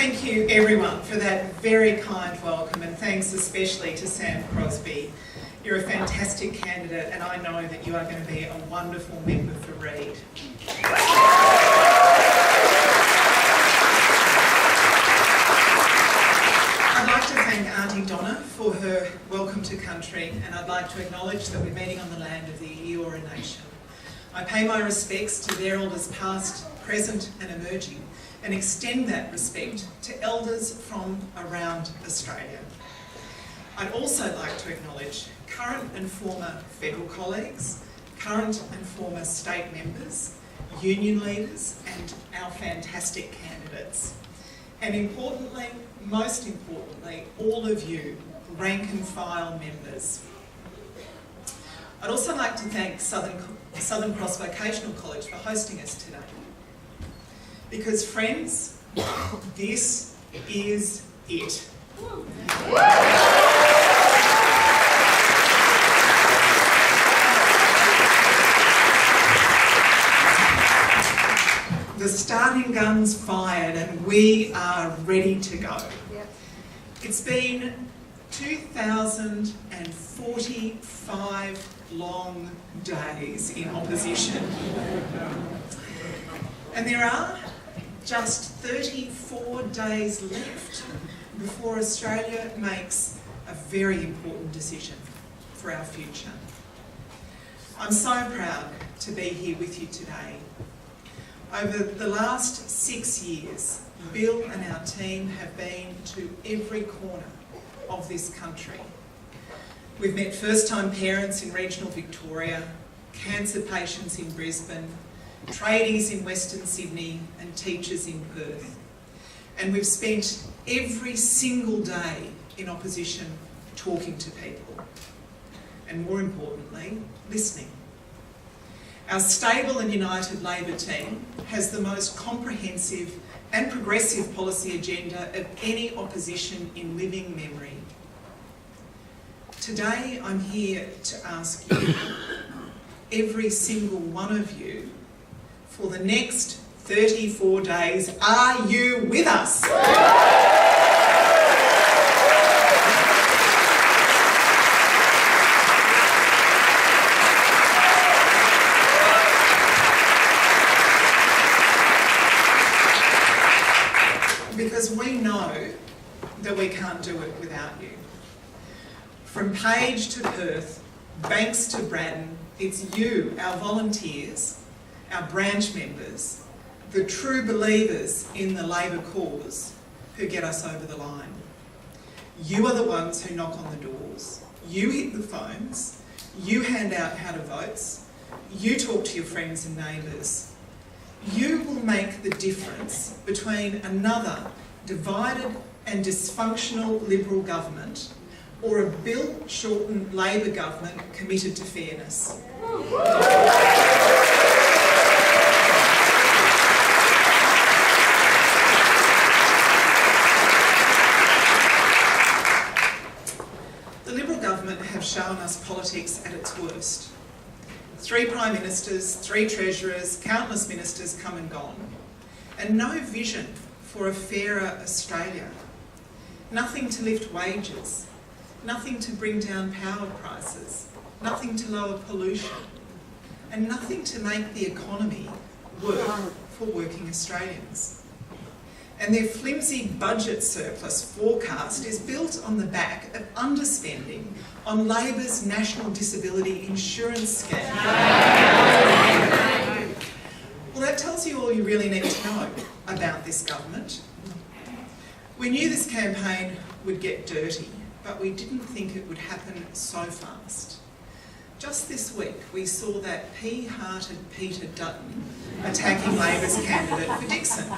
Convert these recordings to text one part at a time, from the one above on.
thank you everyone for that very kind welcome, and thanks especially to Sam Crosby. You're a fantastic candidate, and I know that you are going to be a wonderful member for Reid. I'd like to thank Auntie Donna for her welcome to country, and I'd like to acknowledge that we're meeting on the land of the Eora Nation. I pay my respects to their elders past, present and emerging, and extend that respect to elders from around Australia. I'd also like to acknowledge current and former federal colleagues, current and former state members, union leaders and our fantastic candidates. And importantly, most importantly, all of you rank and file members. I'd also like to thank Southern Cross Vocational College for hosting us today. Because friends, this is it. The starting gun's fired and we are ready to go. Yep. It's been 2,045 long days in opposition. And there are just 34 days left before Australia makes a very important decision for our future. I'm so proud to be here with you today. Over the last 6 years, Bill and our team have been to every corner of this country. We've met first-time parents in regional Victoria, cancer patients in Brisbane, tradies in Western Sydney and teachers in Perth. And we've spent every single day in opposition talking to people. And more importantly, listening. Our stable and united Labor team has the most comprehensive and progressive policy agenda of any opposition in living memory. Today I'm here to ask you, every single one of you, for the next 34 days, are you with us? Because we know that we can't do it without you. From Page to Perth, Banks to Braddon, it's you, our volunteers, our branch members, the true believers in the Labor cause, who get us over the line. You are the ones who knock on the doors. You hit the phones. You hand out how to votes. You talk to your friends and neighbours. You will make the difference between another divided and dysfunctional Liberal government or a Bill Shorten Labor government committed to fairness. The Liberal government have shown us politics at its worst. 3 Prime Ministers, 3 Treasurers, countless ministers come and gone, and no vision for a fairer Australia. Nothing to lift wages, nothing to bring down power prices, nothing to lower pollution, and nothing to make the economy work for working Australians. And their flimsy budget surplus forecast is built on the back of underspending on Labor's National Disability Insurance Scheme. Well, that tells you all you really need to know about this government. We knew this campaign would get dirty, but we didn't think it would happen so fast. Just this week, we saw that pea-hearted Peter Dutton attacking Labor's candidate for Dixon.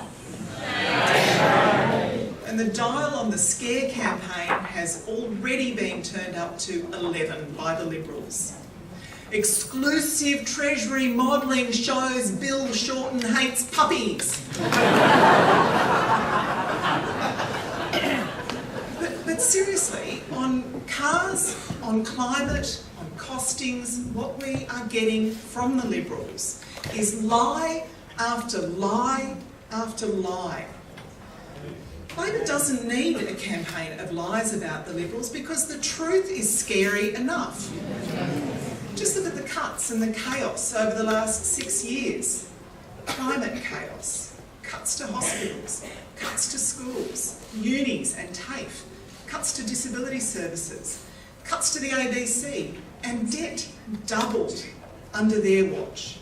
And the dial on the scare campaign has already been turned up to 11 by the Liberals. Exclusive Treasury modelling shows Bill Shorten hates puppies. But seriously, on cars, on climate, on costings, what we are getting from the Liberals is lie after lie after lie. Labor doesn't need a campaign of lies about the Liberals because the truth is scary enough. Just look at the cuts and the chaos over the last 6 years. Climate chaos, cuts to hospitals, cuts to schools, unis and TAFE, cuts to disability services, cuts to the ABC, and debt doubled under their watch.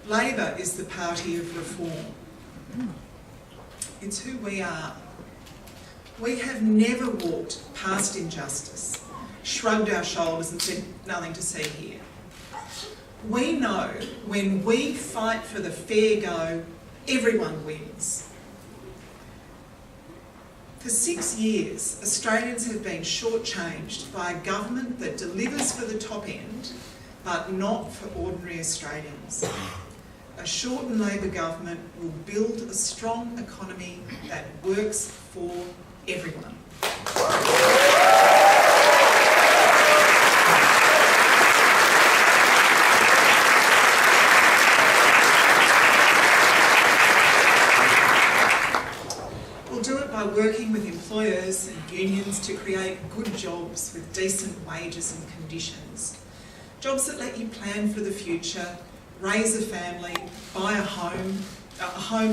Labor is the party of reform. It's who we are. We have never walked past injustice, shrugged our shoulders and said, nothing to see here. We know when we fight for the fair go, everyone wins. For 6 years, Australians have been shortchanged by a government that delivers for the top end, but not for ordinary Australians. A Shorten Labor government will build a strong economy that works for everyone. We'll do it by working with employers and unions to create good jobs with decent wages and conditions. Jobs that let you plan for the future, raise a family, buy a home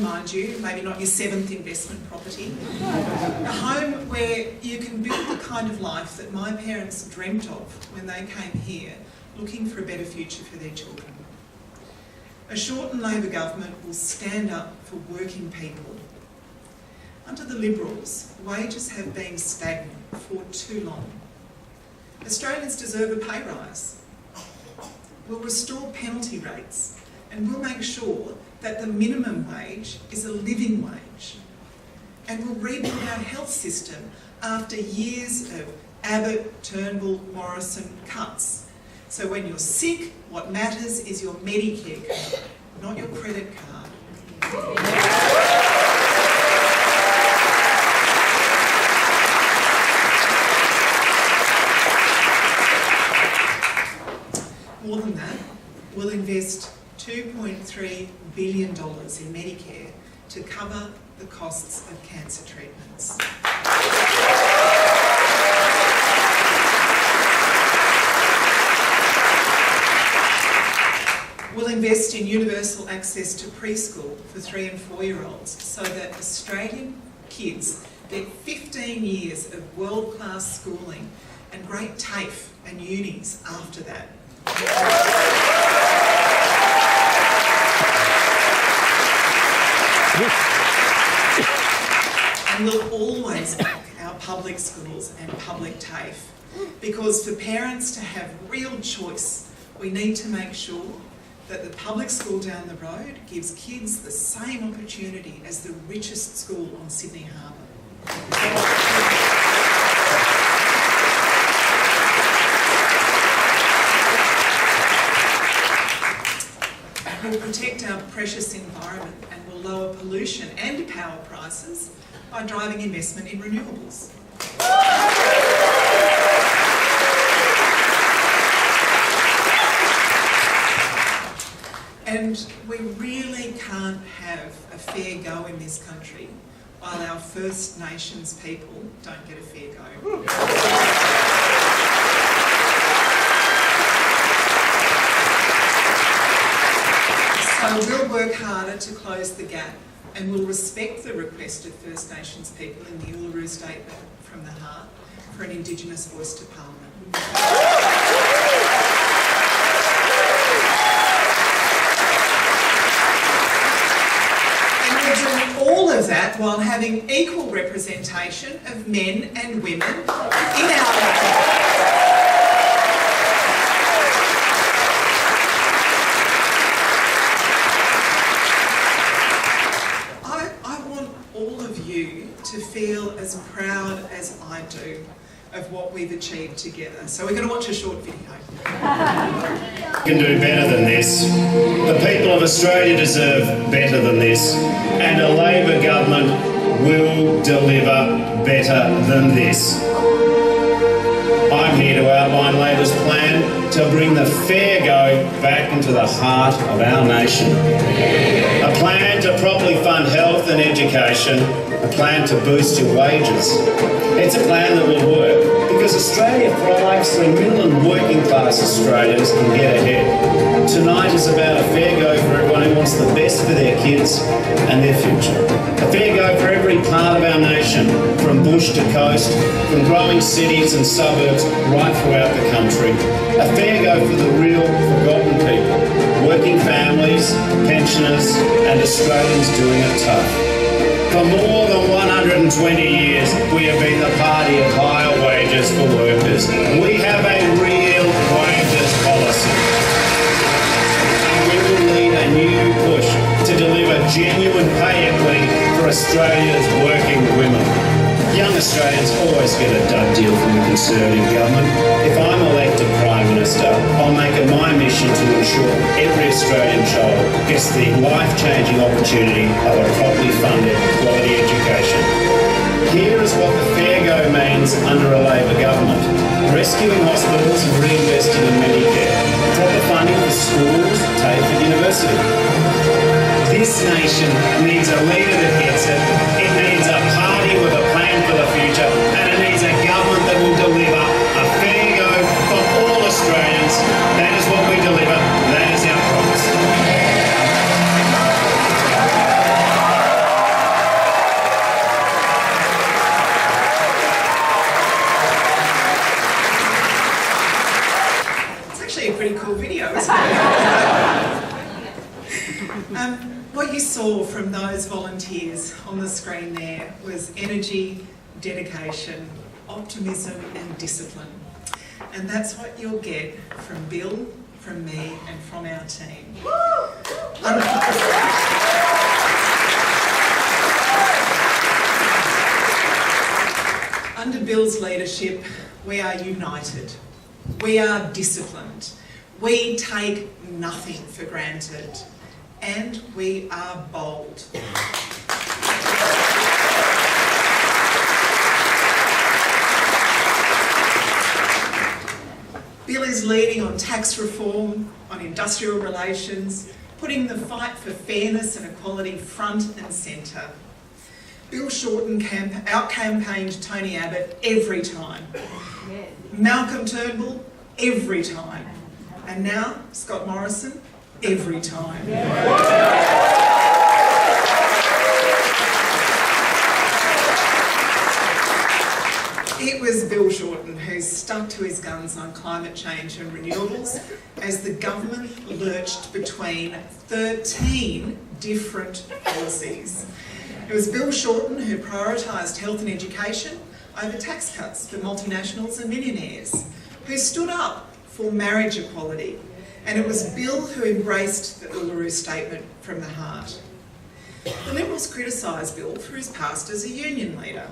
mind you, maybe not your 7th investment property, a home where you can build the kind of life that my parents dreamt of when they came here, looking for a better future for their children. A Shorten Labor government will stand up for working people. Under the Liberals, wages have been stagnant for too long. Australians deserve a pay rise. We'll restore penalty rates and we'll make sure that the minimum wage is a living wage. And we'll rebuild our health system after years of Abbott, Turnbull, Morrison cuts. So when you're sick, what matters is your Medicare card, not your credit card. More than that, we'll invest $2.3 billion in Medicare to cover the costs of cancer treatments. We'll invest in universal access to preschool for 3 and 4-year-olds so that Australian kids get 15 years of world-class schooling and great TAFE and unis after that. And we'll always back our public schools and public TAFE because for parents to have real choice, we need to make sure that the public school down the road gives kids the same opportunity as the richest school on Sydney Harbour. We'll protect our precious environment and will lower pollution and power prices by driving investment in renewables. And we really can't have a fair go in this country while our First Nations people don't get a fair go. So we'll work harder to close the gap and we'll respect the request of First Nations people in the Uluru Statement from the Heart for an Indigenous voice to Parliament. And we're doing all of that while having equal representation of men and women in our country. To feel as proud as I do of what we've achieved together. So we're going to watch a short video. We can do better than this. The people of Australia deserve better than this. And a Labor government will deliver better than this. I'm here to outline Labor's plan to to bring the fair go back into the heart of our nation. A plan to properly fund health and education, a plan to boost your wages. It's a plan that will work because Australia thrives when middle and working class Australians can get ahead. Tonight is about a fair go for everyone who wants the best for their kids and their future. A fair go for every part of our nation, from bush to coast, from growing cities and suburbs right throughout the country. A fair go for the real forgotten people, working families, pensioners and Australians doing it tough. For more than 120 years, we have been the party of higher wages for workers. We have a real wages policy. And we will lead a new push to deliver genuine pay equity for Australia's working women. Young Australians always get a done deal from the Conservative government. If I'm elected Prime Minister, I'll make it my mission to ensure every Australian child gets the life-changing opportunity of a properly funded quality education. Here is what the fair go means under a Labor government. Rescuing hospitals and reinvesting in Medicare. Proper funding for schools, TAFE and university. This nation needs a leader that gets it. It needs a party with a plan for the future, and it needs a government that will deliver a fair go for all Australians. That is what we deliver. That is our promise. It's actually a pretty cool video, isn't it? What you saw from those volunteers on the screen there was energy, dedication, optimism and discipline. And that's what you'll get from Bill, from me and from our team. Under Bill's leadership, we are united. We are disciplined. We take nothing for granted. And we are bold. Bill is leading on tax reform, on industrial relations, putting the fight for fairness and equality front and centre. Bill Shorten out-campaigned Tony Abbott every time. Malcolm Turnbull, every time. And now, Scott Morrison, every time. It was Bill Shorten who stuck to his guns on climate change and renewables as the government lurched between 13 different policies. It was Bill Shorten who prioritised health and education over tax cuts for multinationals and millionaires, who stood up for marriage equality. And it was Bill who embraced the Uluru Statement from the heart. The Liberals criticised Bill for his past as a union leader.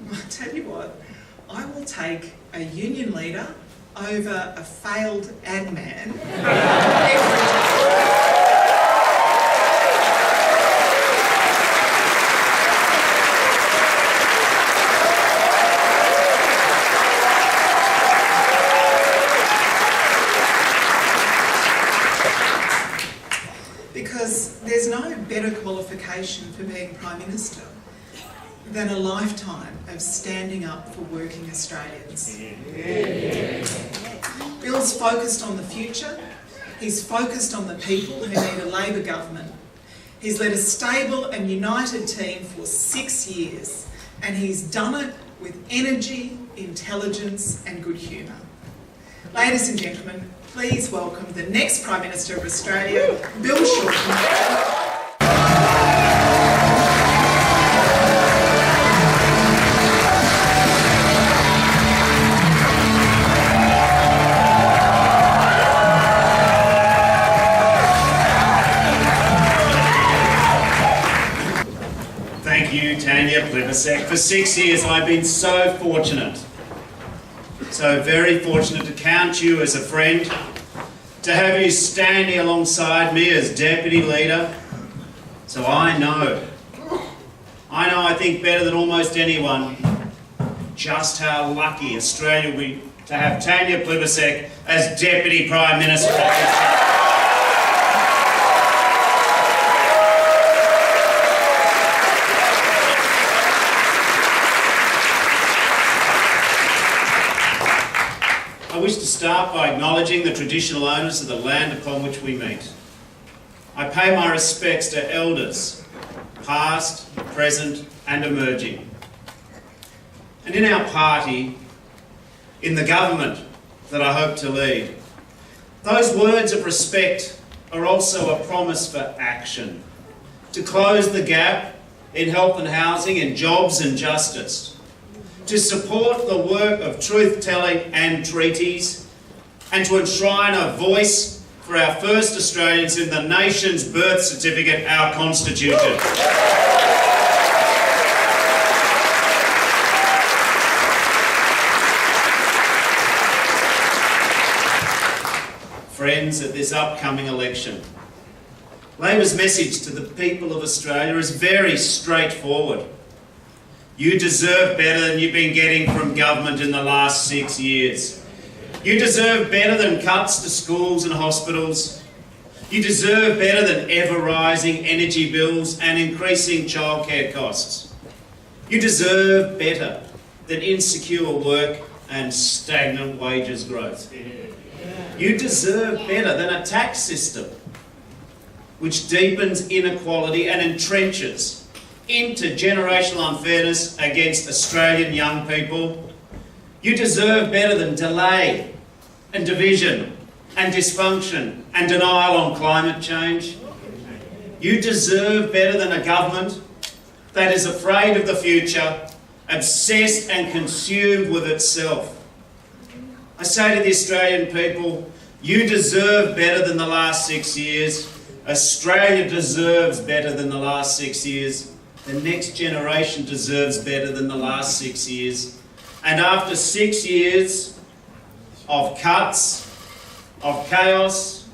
Well, I tell you what, I will take a union leader over a failed ad man every time. Because there's no better qualification for being Prime Minister than a lifetime of standing up for working Australians. Bill's focused on the future. He's focused on the people who need a Labor government. He's led a stable and united team for 6 years, and he's done it with energy, intelligence and good humour. Ladies and gentlemen, please welcome the next Prime Minister of Australia, Bill Shorten. Thank you, Tanya Plibersek. For 6 years I've been so fortunate, so very fortunate to count you as a friend, to have you standing alongside me as Deputy Leader. So I know, I think better than almost anyone, just how lucky Australia will be to have Tanya Plibersek as Deputy Prime Minister. I wish to start by acknowledging the traditional owners of the land upon which we meet. I pay my respects to elders, past, present and emerging. And in our party, in the government that I hope to lead, those words of respect are also a promise for action, to close the gap in health and housing, in jobs and justice, to support the work of truth-telling and treaties, and to enshrine a voice for our first Australians in the nation's birth certificate, our Constitution. Friends, at this upcoming election, Labor's message to the people of Australia is very straightforward. You deserve better than you've been getting from government in the last 6 years. You deserve better than cuts to schools and hospitals. You deserve better than ever-rising energy bills and increasing childcare costs. You deserve better than insecure work and stagnant wages growth. You deserve better than a tax system which deepens inequality and entrenches intergenerational unfairness against Australian young people. You deserve better than delay and division and dysfunction and denial on climate change. You deserve better than a government that is afraid of the future, obsessed and consumed with itself. I say to the Australian people, you deserve better than the last 6 years. Australia deserves better than the last 6 years. The next generation deserves better than the last 6 years. And after 6 years of cuts, of chaos,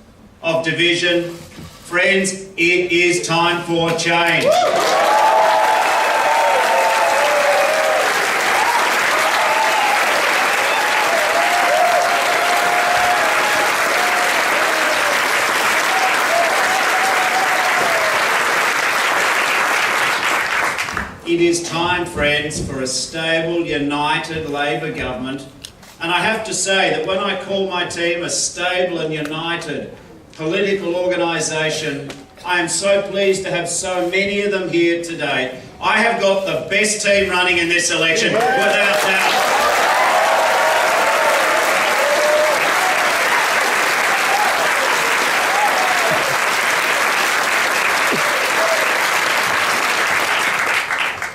of division, friends, it is time for change. It is time, friends, for a stable, united Labor government. And I have to say that when I call my team a stable and united political organisation, I am so pleased to have so many of them here today. I have got the best team running in this election, without doubt.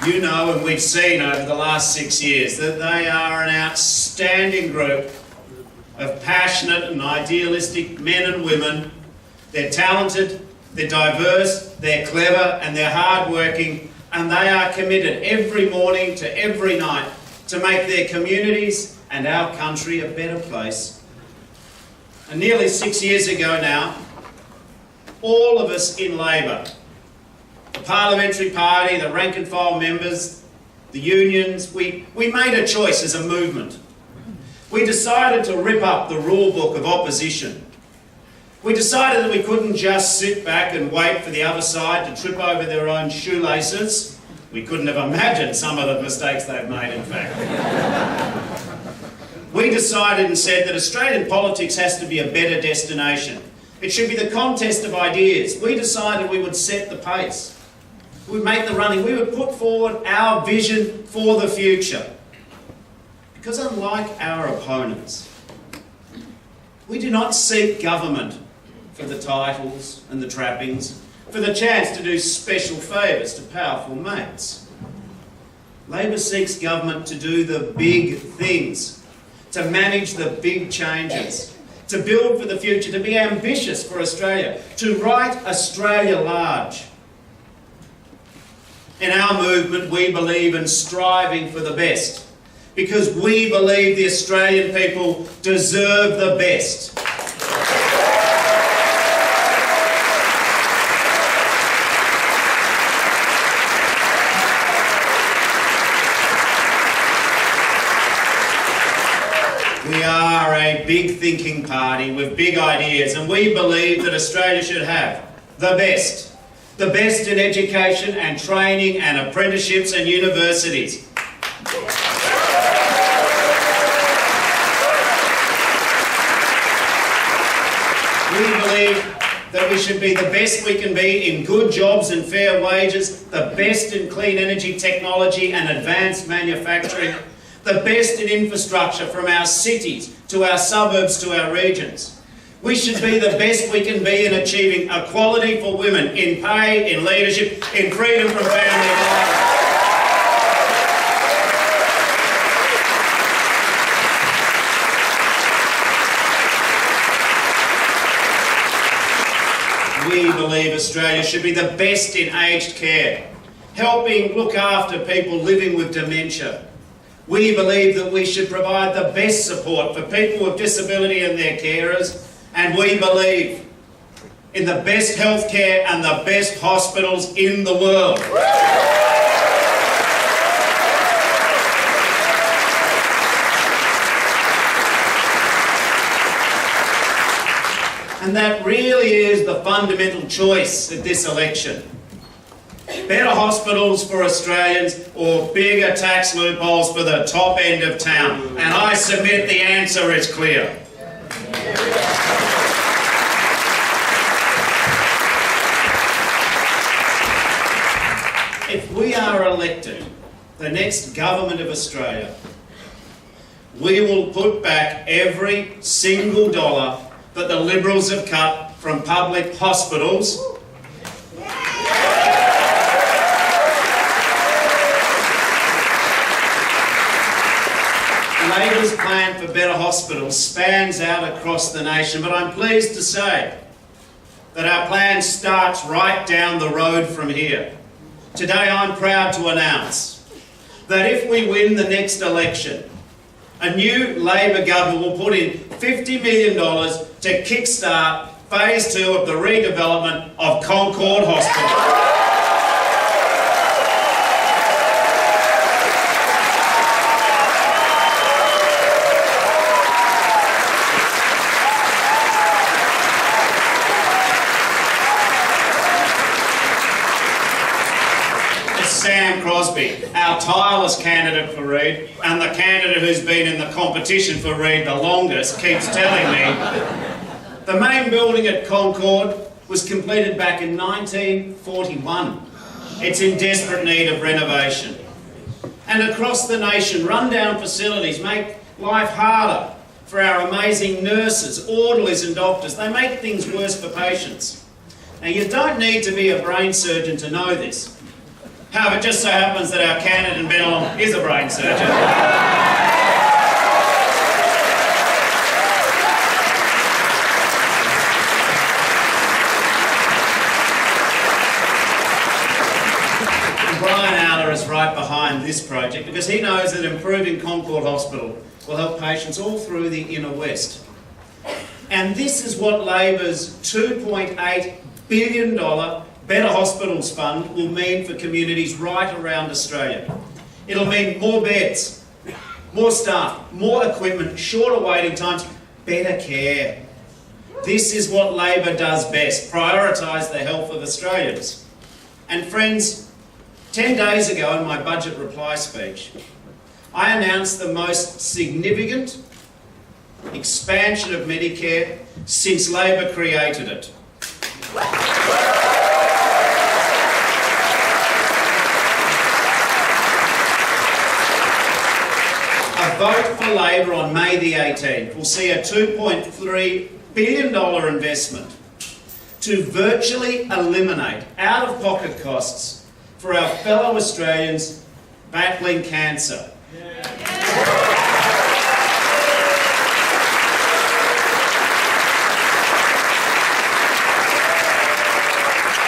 You know, and we've seen over the last 6 years, that they are an outstanding group of passionate and idealistic men and women. They're talented, they're diverse, they're clever and they're hardworking, and they are committed every morning to every night to make their communities and our country a better place. And nearly 6 years ago now, all of us in Labor, the Parliamentary Party, the rank and file members, the unions, we made a choice as a movement. We decided to rip up the rule book of opposition. We decided that we couldn't just sit back and wait for the other side to trip over their own shoelaces. We couldn't have imagined some of the mistakes they've made, in fact. We decided and said that Australian politics has to be a better destination. It should be the contest of ideas. We decided we would set the pace. We would make the running. We would put forward our vision for the future. Because unlike our opponents, we do not seek government for the titles and the trappings, for the chance to do special favours to powerful mates. Labor seeks government to do the big things, to manage the big changes, to build for the future, to be ambitious for Australia, to write Australia large. In our movement, we believe in striving for the best, because we believe the Australian people deserve the best. We big thinking party with big ideas, and we believe that Australia should have the best in education and training and apprenticeships and universities. We believe that we should be the best we can be in good jobs and fair wages, the best in clean energy technology and advanced manufacturing, the best in infrastructure from our cities to our suburbs to our regions. We should be the best we can be in achieving equality for women in pay, in leadership, in freedom from family violence. We believe Australia should be the best in aged care, helping look after people living with dementia. We believe that we should provide the best support for people with disability and their carers, and we believe in the best healthcare and the best hospitals in the world. And that really is the fundamental choice at this election. Better hospitals for Australians or bigger tax loopholes for the top end of town? And I submit the answer is clear. If we are elected, the next government of Australia, we will put back every single dollar that the Liberals have cut from public hospitals. Labor's plan for better hospitals spans out across the nation, but I'm pleased to say that our plan starts right down the road from here. Today I'm proud to announce that if we win the next election, a new Labor government will put in $50 million to kickstart phase 2 of the redevelopment of Concord Hospital. Sam Crosby, our tireless candidate for Reid, and the candidate who's been in the competition for Reid the longest, keeps telling me the main building at Concord was completed back in 1941. It's in desperate need of renovation. And across the nation, rundown facilities make life harder for our amazing nurses, orderlies and doctors. They make things worse for patients. Now, you don't need to be a brain surgeon to know this. However, it just so happens that our candidate in Bennelong is a brain surgeon. And Brian Alder is right behind this project because he knows that improving Concord Hospital will help patients all through the inner west. And this is what Labor's $2.8 billion Better Hospitals Fund will mean for communities right around Australia. It'll mean more beds, more staff, more equipment, shorter waiting times, better care. This is what Labor does best, prioritise the health of Australians. And friends, 10 days ago in my budget reply speech, I announced the most significant expansion of Medicare since Labor created it. A vote for Labor on May the 18th will see a $2.3 billion investment to virtually eliminate out-of-pocket costs for our fellow Australians battling cancer.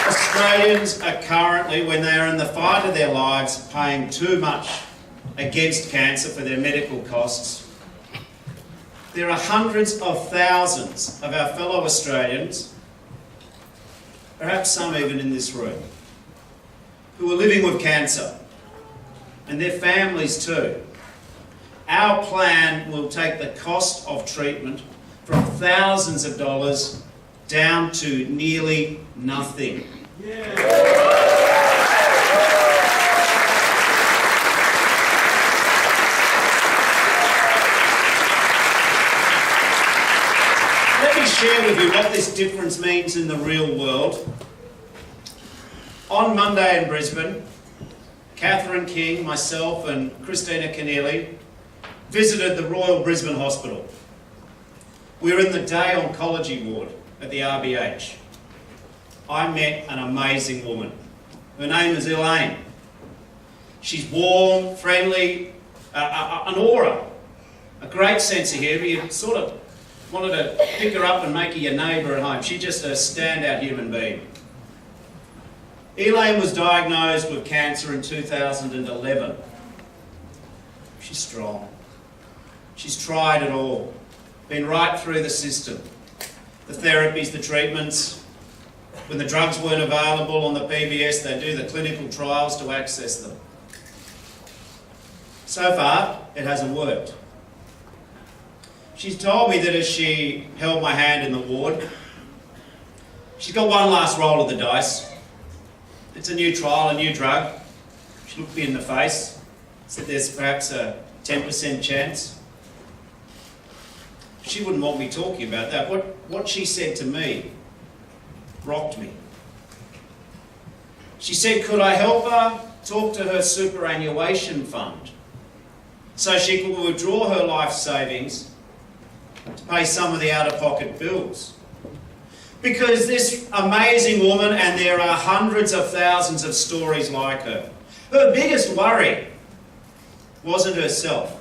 Australians are currently, when they are in the fight of their lives, paying too much against cancer for their medical costs. There are hundreds of thousands of our fellow Australians, perhaps some even in this room, who are living with cancer, and their families too. Our plan will take the cost of treatment from thousands of dollars down to nearly nothing. Let me share with you what this difference means in the real world. On Monday in Brisbane, Catherine King, myself and Christina Keneally visited the Royal Brisbane Hospital. We were in the day oncology ward at the RBH. I met an amazing woman. Her name is Elaine. She's warm, friendly, an aura, a great sense of humour. You sort of wanted to pick her up and make her your neighbour at home. She's just a standout human being. Elaine was diagnosed with cancer in 2011. She's strong. She's tried it all, been right through the system. The therapies, the treatments. When the drugs weren't available on the PBS, they do the clinical trials to access them. So far, it hasn't worked. She's told me that as she held my hand in the ward, she's got one last roll of the dice. It's a new trial, a new drug. She looked me in the face, said there's perhaps a 10% chance. She wouldn't want me talking about that. What she said to me rocked me. She said, could I help her talk to her superannuation fund so she could withdraw her life savings to pay some of the out-of-pocket bills? Because this amazing woman, and there are hundreds of thousands of stories like her biggest worry wasn't herself.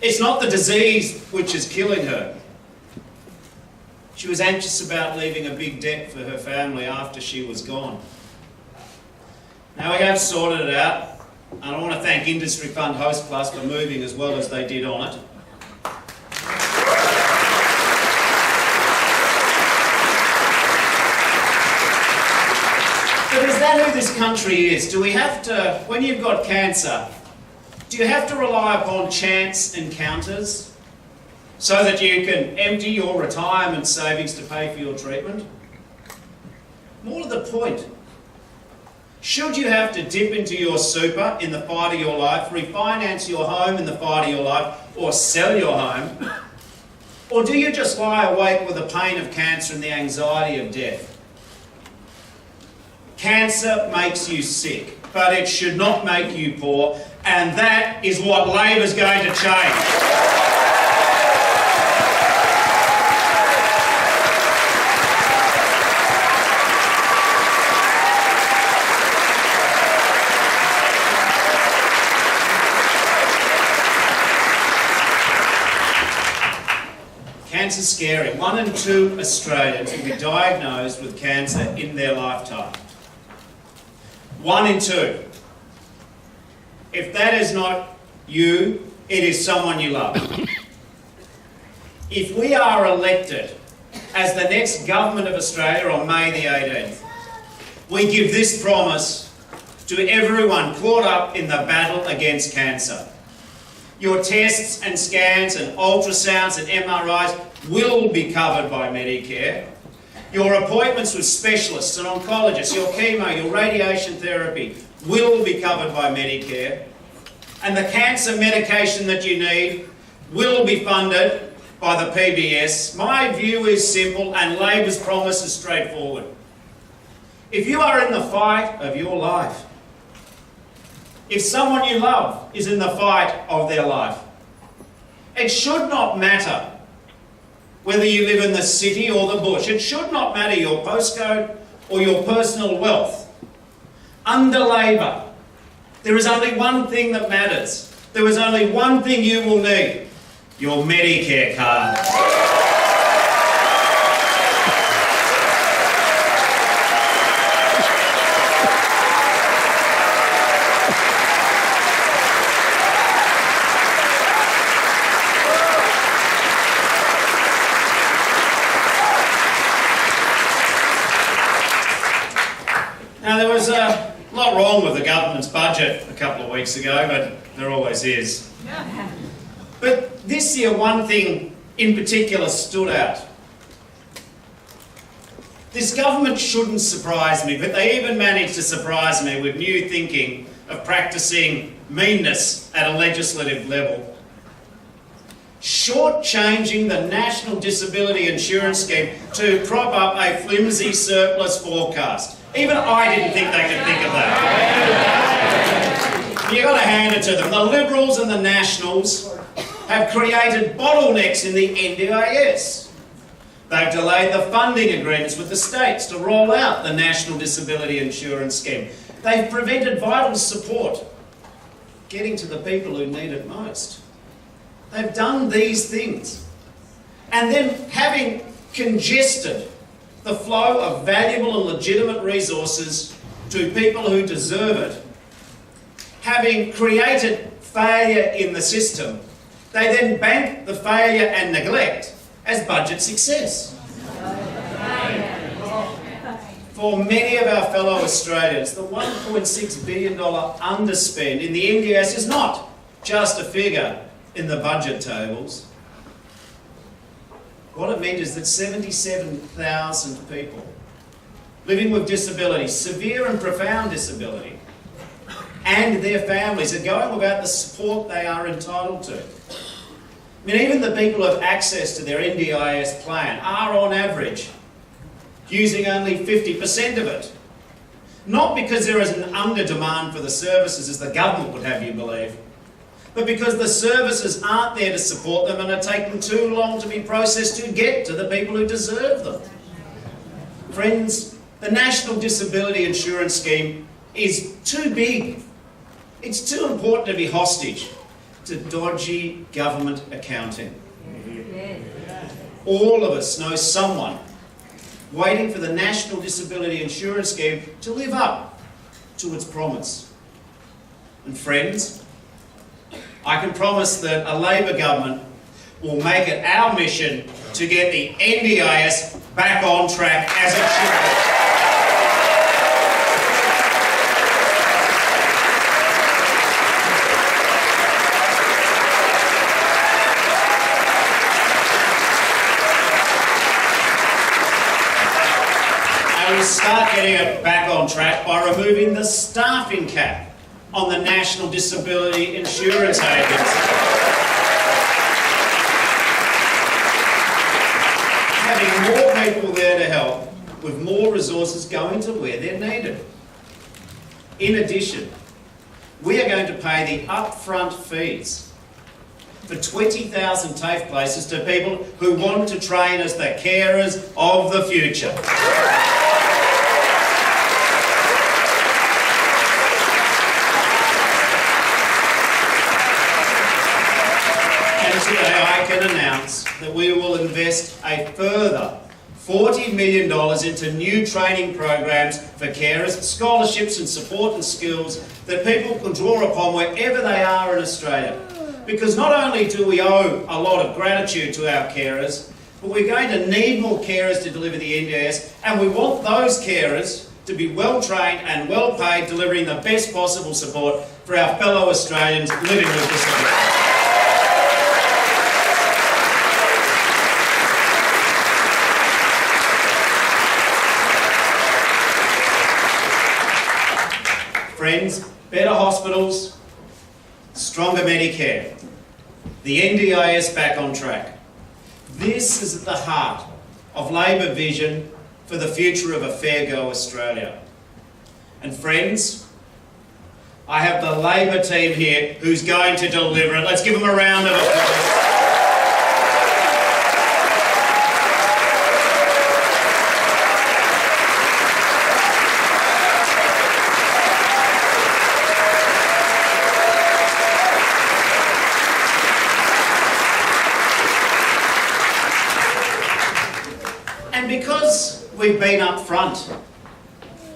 It's not the disease which is killing her. She was anxious about leaving a big debt for her family after she was gone. Now we have sorted it out, and I want to thank Industry Fund Host Plus for moving as well as they did on it. But is that who this country is? Do we have to, when you've got cancer, do you have to rely upon chance encounters so that you can empty your retirement savings to pay for your treatment? More to the point, should you have to dip into your super in the fight of your life, refinance your home in the fight of your life, or sell your home? Or do you just lie awake with the pain of cancer and the anxiety of death? Cancer makes you sick, but it should not make you poor, and that is what Labor's going to change. Cancer's scary. 1 in 2 Australians will be diagnosed with cancer in their lifetime. 1 in 2. If that is not you, it is someone you love. If we are elected as the next government of Australia on May the 18th, we give this promise to everyone caught up in the battle against cancer. Your tests and scans and ultrasounds and MRIs will be covered by Medicare. Your appointments with specialists and oncologists, your chemo, your radiation therapy will be covered by Medicare. And the cancer medication that you need will be funded by the PBS. My view is simple and Labor's promise is straightforward. If you are in the fight of your life, if someone you love is in the fight of their life, it should not matter whether you live in the city or the bush. It should not matter your postcode or your personal wealth. Under Labor, there is only one thing that matters. There is only one thing you will need: your Medicare card. Now, there was a lot wrong with the government's budget a couple of weeks ago, but there always is. But this year, one thing in particular stood out. This government shouldn't surprise me, but they even managed to surprise me with new thinking of practising meanness at a legislative level. Shortchanging the National Disability Insurance Scheme to prop up a flimsy surplus forecast. Even I didn't think they could think of that. You've got to hand it to them. The Liberals and the Nationals have created bottlenecks in the NDIS. They've delayed the funding agreements with the states to roll out the National Disability Insurance Scheme. They've prevented vital support getting to the people who need it most. They've done these things. And then, having congested the flow of valuable and legitimate resources to people who deserve it, having created failure in the system, they then bank the failure and neglect as budget success. For many of our fellow Australians, the $1.6 billion underspend in the NDIS is not just a figure in the budget tables. What it meant is that 77,000 people living with disability, severe and profound disability, and their families are going without the support they are entitled to. I mean, even the people who have access to their NDIS plan are, on average, using only 50% of it. Not because there is an under-demand for the services, as the government would have you believe, but because the services aren't there to support them and are taking too long to be processed to get to the people who deserve them. Friends, the National Disability Insurance Scheme is too big. It's too important to be hostage to dodgy government accounting. All of us know someone waiting for the National Disability Insurance Scheme to live up to its promise. And friends, I can promise that a Labor government will make it our mission to get the NDIS back on track as it should be. And we'll start getting it back on track by removing the staffing cap on the National Disability Insurance Agency. Having more people there to help, with more resources going to where they're needed. In addition, we are going to pay the upfront fees for 20,000 TAFE places to people who want to train as the carers of the future. Today I can announce that we will invest a further $40 million into new training programs for carers, scholarships and support and skills that people can draw upon wherever they are in Australia. Because not only do we owe a lot of gratitude to our carers, but we're going to need more carers to deliver the NDIS, and we want those carers to be well trained and well paid, delivering the best possible support for our fellow Australians living with disability. Friends, better hospitals, stronger Medicare, the NDIS back on track. This is at the heart of Labor vision for the future of a fair go Australia. And friends, I have the Labor team here who's going to deliver it. Let's give them a round of applause. And because we've been up front,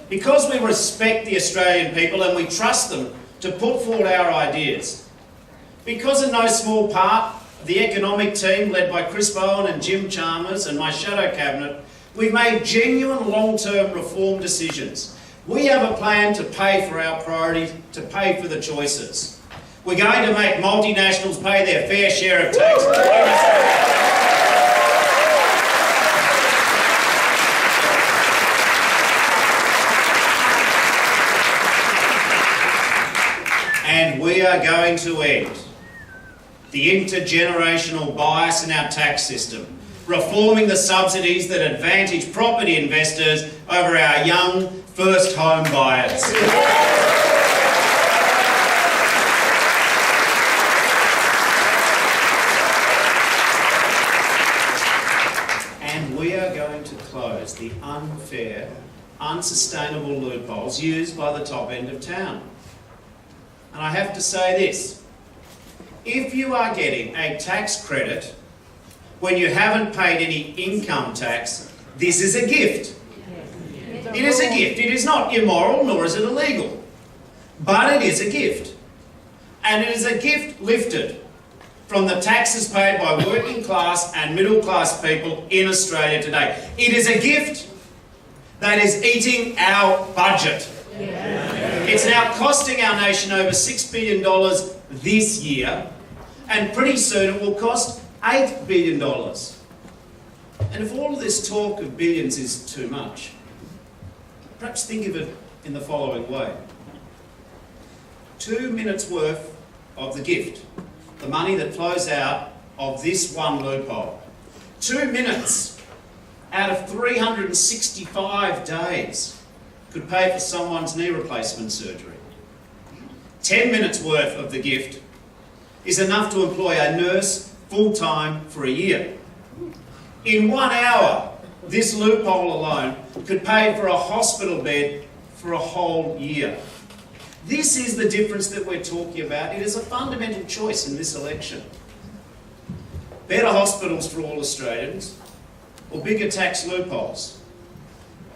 because we respect the Australian people and we trust them to put forward our ideas, because in no small part the economic team led by Chris Bowen and Jim Chalmers and my shadow cabinet, we've made genuine long-term reform decisions We have a plan to pay for our priorities, to pay for the choices. We're going to make multinationals pay their fair share of tax. And we are going to end the intergenerational bias in our tax system, reforming the subsidies that advantage property investors over our young first home buyers. And we are going to close the unfair, unsustainable loopholes used by the top end of town. And I have to say this, if you are getting a tax credit when you haven't paid any income tax, this is a gift. It is a gift. It is not immoral, nor is it illegal. But it is a gift. And it is a gift lifted from the taxes paid by working class and middle class people in Australia today. It is a gift that is eating our budget. It's now costing our nation over $6 billion this year, and pretty soon it will cost $8 billion. And if all of this talk of billions is too much, perhaps think of it in the following way. 2 minutes worth of the gift, the money that flows out of this one loophole. 2 minutes out of 365 days could pay for someone's knee replacement surgery. 10 minutes worth of the gift is enough to employ a nurse full-time for a year. In 1 hour, this loophole alone could pay for a hospital bed for a whole year. This is the difference that we're talking about. It is a fundamental choice in this election. Better hospitals for all Australians, or bigger tax loopholes?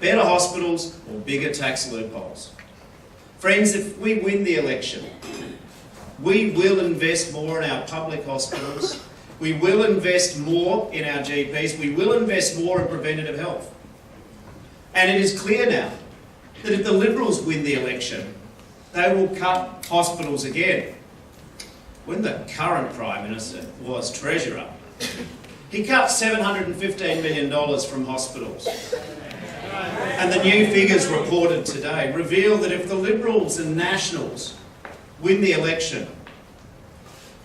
Better hospitals or bigger tax loopholes? Friends, if we win the election, we will invest more in our public hospitals, we will invest more in our GPs, we will invest more in preventative health. And it is clear now that if the Liberals win the election, they will cut hospitals again. When the current Prime Minister was Treasurer, he cut $715 million from hospitals. And the new figures reported today reveal that if the Liberals and Nationals win the election,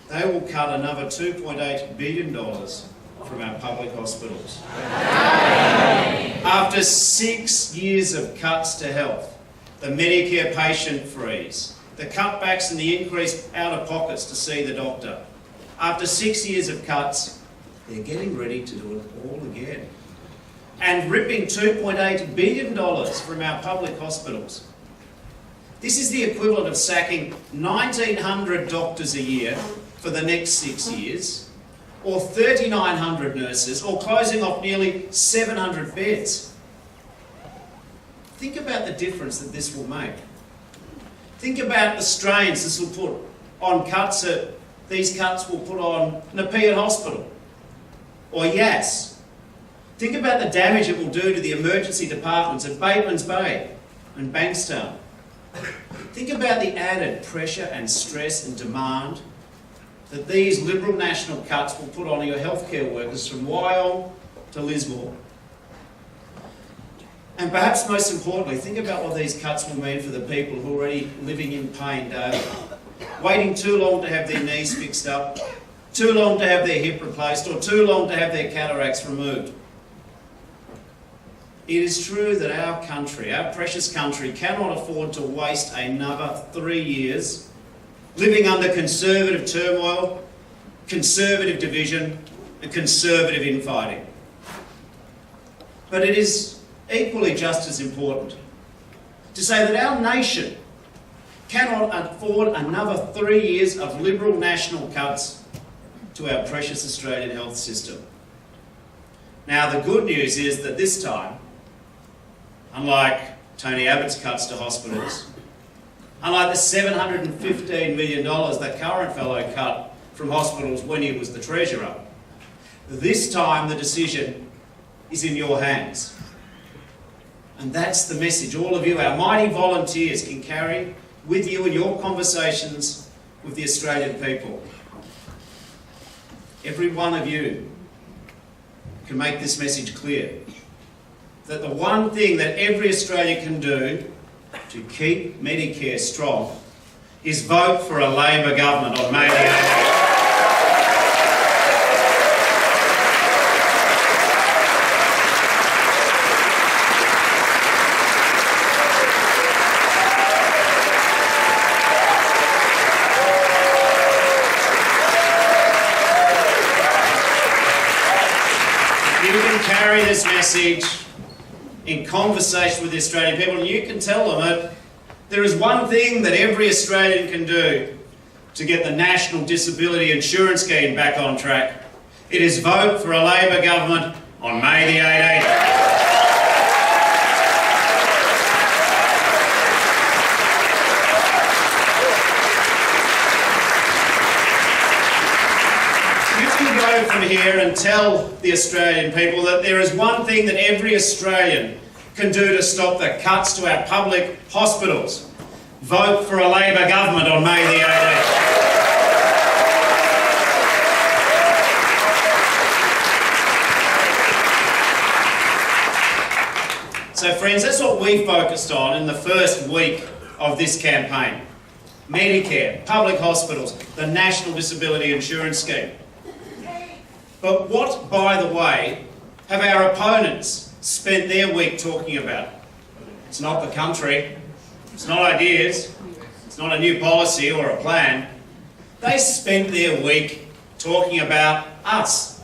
they will cut another $2.8 billion from our public hospitals. After 6 years of cuts to health, the Medicare patient freeze, the cutbacks and the increased out-of-pockets to see the doctor, after 6 years of cuts, they're getting ready to do it all again. And ripping $2.8 billion from our public hospitals. This is the equivalent of sacking 1,900 doctors a year for the next 6 years, or 3,900 nurses, or closing off nearly 700 beds. Think about the difference that this will make. Think about the strains this will put on cuts that these cuts will put on Nepean Hospital, or Yass. Think about the damage it will do to the emergency departments at Bateman's Bay and Bankstown. Think about the added pressure and stress and demand that these Liberal National cuts will put on your healthcare workers from Wyong to Lismore. And perhaps most importantly, think about what these cuts will mean for the people who are already living in pain daily, waiting too long to have their knees fixed up, too long to have their hip replaced, or too long to have their cataracts removed. It is true that our country, our precious country, cannot afford to waste another 3 years living under conservative turmoil, conservative division, and conservative infighting. But it is equally just as important to say that our nation cannot afford another 3 years of Liberal National cuts to our precious Australian health system. Now, the good news is that this time, unlike Tony Abbott's cuts to hospitals, unlike the $715 million that current fellow cut from hospitals when he was the Treasurer, this time the decision is in your hands. And that's the message all of you, our mighty volunteers, can carry with you in your conversations with the Australian people. Every one of you can make this message clear, that the one thing that every Australian can do to keep Medicare strong is vote for a Labor government on May the 18th. Carry this message in conversation with the Australian people, and you can tell them that there is one thing that every Australian can do to get the National Disability Insurance Scheme back on track. It is vote for a Labor government on May the 18th. From here and tell the Australian people that there is one thing that every Australian can do to stop the cuts to our public hospitals. Vote for a Labor government on May the 18th. So friends, that's what we focused on in the first week of this campaign. Medicare, public hospitals, the National Disability Insurance Scheme. But what, by the way, have our opponents spent their week talking about? It's not the country, it's not ideas, it's not a new policy or a plan. They spent their week talking about us.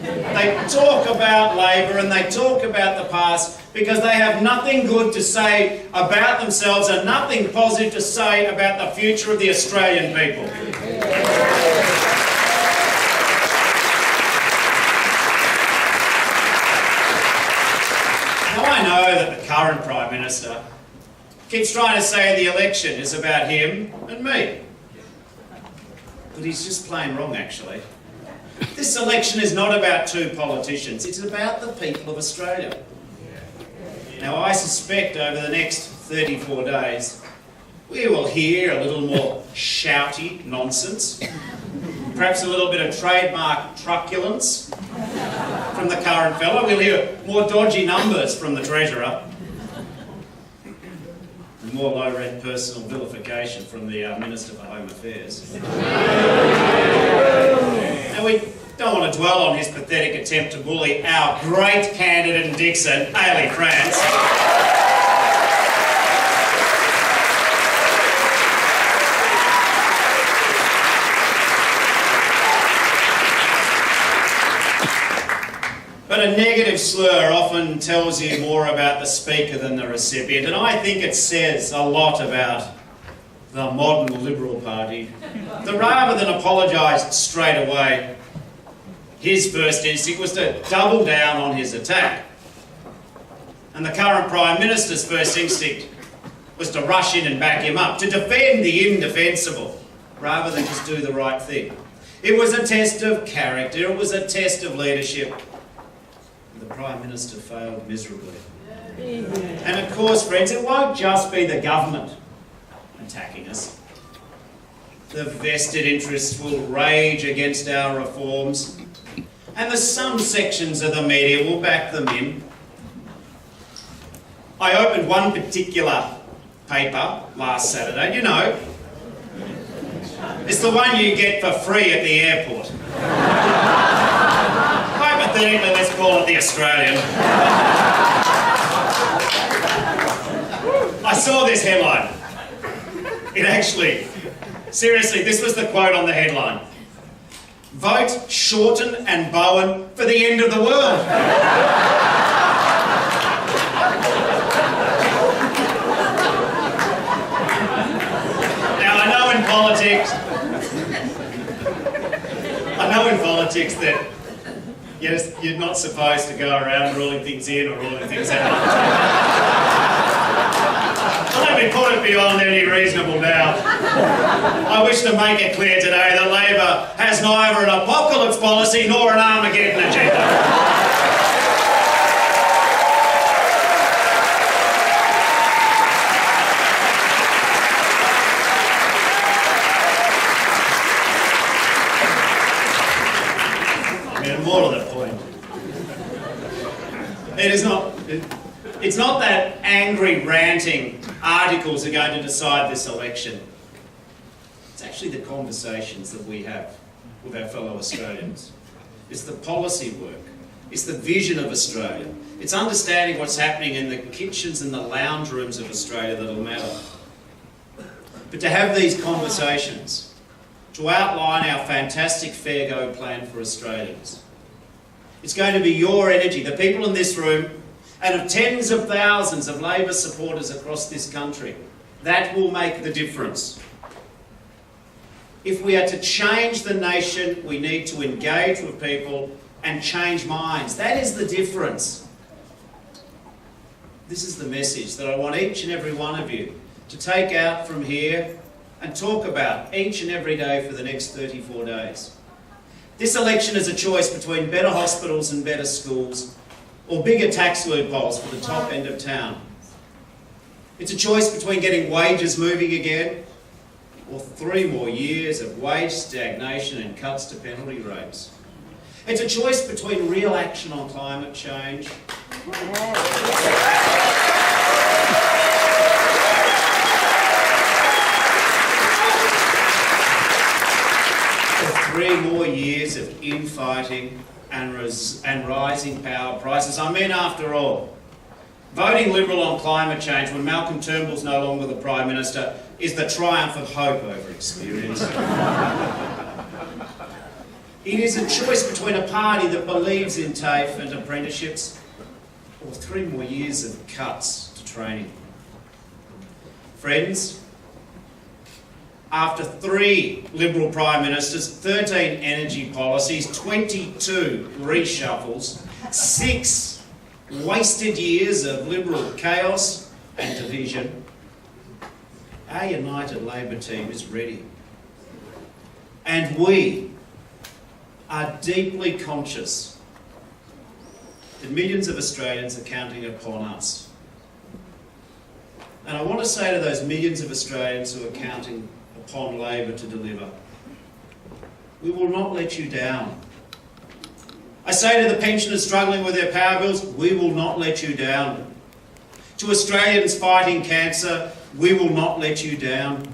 They talk about Labor and they talk about the past because they have nothing good to say about themselves and nothing positive to say about the future of the Australian people. I know that the current Prime Minister keeps trying to say the election is about him and me. But he's just plain wrong, actually. This election is not about two politicians, it's about the people of Australia. Now, I suspect over the next 34 days, we will hear a little more shouty nonsense, perhaps a little bit of trademark truculence from the current fellow. We'll hear more dodgy numbers from the Treasurer and more low-rent personal vilification from the Minister for Home Affairs. Now, we don't want to dwell on his pathetic attempt to bully our great candidate in Dixon, Ailey France. But a negative slur often tells you more about the speaker than the recipient, and I think it says a lot about the modern Liberal Party that rather than apologise straight away, his first instinct was to double down on his attack. And the current Prime Minister's first instinct was to rush in and back him up, to defend the indefensible, rather than just do the right thing. It was a test of character, it was a test of leadership. The Prime Minister failed miserably. And of course, friends, it won't just be the government attacking us. The vested interests will rage against our reforms, and some sections of the media will back them in. I opened one particular paper last Saturday, you know. It's the one you get for free at the airport. Hypothetically, let's call it The Australian. I saw this headline. It actually, seriously, this was the quote on the headline. Vote Shorten and Bowen for the end of the world. Now, I know in politics that yes, you're not supposed to go around ruling things in or ruling things out. Let me put it beyond any reasonable doubt. I wish to make it clear today that Labor has neither an apocalypse policy nor an Armageddon agenda. And more to the point, it's not that angry, ranting articles are going to decide this election. It's actually the conversations that we have with our fellow Australians. It's the policy work. It's the vision of Australia. It's understanding what's happening in the kitchens and the lounge rooms of Australia that'll matter. But to have these conversations, to outline our fantastic fair go plan for Australians, it's going to be your energy, the people in this room, and of tens of thousands of Labor supporters across this country. That will make the difference. If we are to change the nation, we need to engage with people and change minds. That is the difference. This is the message that I want each and every one of you to take out from here and talk about each and every day for the next 34 days. This election is a choice between better hospitals and better schools, or bigger tax loopholes for the top end of town. It's a choice between getting wages moving again, or 3 more years of wage stagnation and cuts to penalty rates. It's a choice between real action on climate change or 3 more years of infighting and rising power prices. I mean, after all, voting Liberal on climate change when Malcolm Turnbull's no longer the Prime Minister is the triumph of hope over experience. It is a choice between a party that believes in TAFE and apprenticeships or 3 more years of cuts to training. Friends, after 3 Liberal Prime Ministers, 13 energy policies, 22 reshuffles, 6 wasted years of Liberal chaos and division, our united Labor team is ready. And we are deeply conscious that millions of Australians are counting upon us. And I want to say to those millions of Australians who are counting upon Labor to deliver, we will not let you down. I say to the pensioners struggling with their power bills, we will not let you down. To Australians fighting cancer, we will not let you down.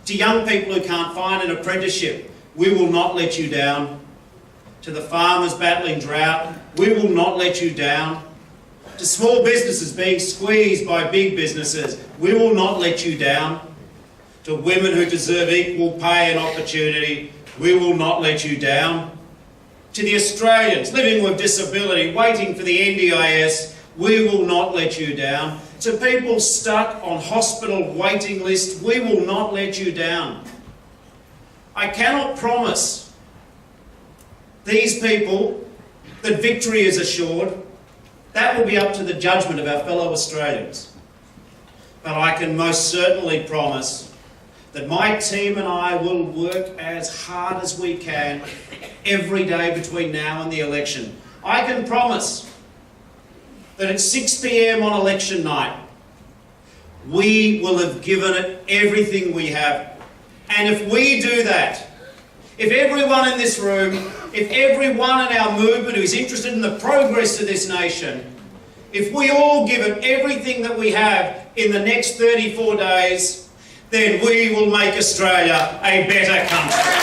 To young people who can't find an apprenticeship, we will not let you down. To the farmers battling drought, we will not let you down. To small businesses being squeezed by big businesses, we will not let you down. To women who deserve equal pay and opportunity, we will not let you down. To the Australians living with disability, waiting for the NDIS, we will not let you down. To people stuck on hospital waiting lists, we will not let you down. I cannot promise these people that victory is assured. That will be up to the judgment of our fellow Australians. But I can most certainly promise that my team and I will work as hard as we can every day between now and the election. I can promise that at 6 p.m. on election night, we will have given it everything we have. And if we do that, if everyone in this room, if everyone in our movement who is interested in the progress of this nation, if we all give it everything that we have in the next 34 days, then we will make Australia a better country.